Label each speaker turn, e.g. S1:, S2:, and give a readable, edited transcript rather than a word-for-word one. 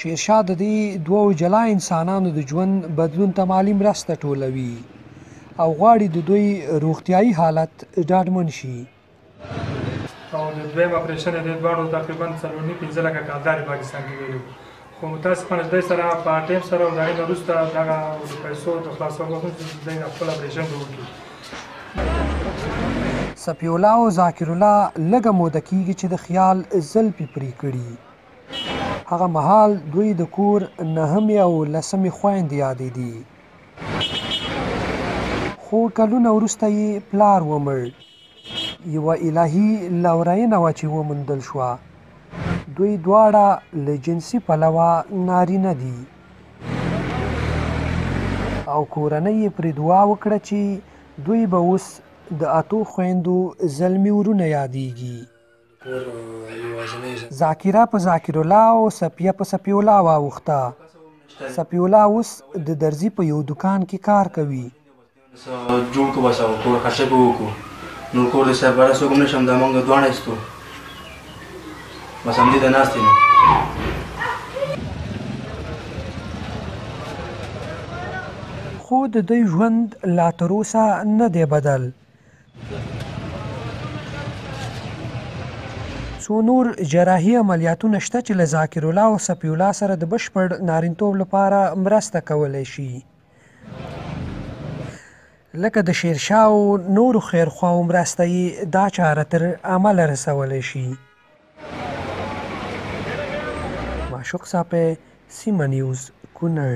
S1: شیرشاه د دې دوو جلا انسانانو د ژوند بدلون ته مالي مرسته ټولوي او غواړي د دوی روغتیايي حالت ډاډمن شي.
S2: او د دویم اپریشن د دواړو تقریبا 4.5 لکه کالدارې پاکستان کې ویلي خو متاسفانه دوی سره په ټیم سره د هغې نه وروسته دغه پیسو د خلاصولو چې دوی خپل اپریشن به وکړي.
S1: صفي الله او ذاکر الله لږه موده کېږي چې د خیال زلفې پرې کړي. هغه مهال دوی د کور 9مې او 10مې خویندې یادې دي، خو کلونه وروسته یې پلار ومړ. یوه الهي لورینه وه چې وموندل شوه. دوی دواړه له جنسي پلوه نارینه دي او کورنۍ یې پرې دعا وکړه چې دوی به اوس د 8 خویندو زلمي ورونه یادېږي. ذاکره په ذاکر الله او صفیه په صفي الله واوښته. صفي الله اوس د درزي په یو دکان کې کار کوي.
S3: جوړ کو بس او کور خرچه به وکړو، نور کور د سرباره څوک هم نشم، دا موږ دواړه ایستو بس همدې ته ناست یم.
S1: خو د دوی ژوند لا تر اوسه نه دی بدل. څو نور جراحي عملیاتونه شته چې له ذاکر الله او صفي الله سره د بشپړ نارینتوب لپاره مرسته کولی شي. لکه د شیرشاه او نورو خیرخواو مرسته یې دا چاره تر عمله رسولی شي. معشوق صاحب، سیمه نیوز، کونړ.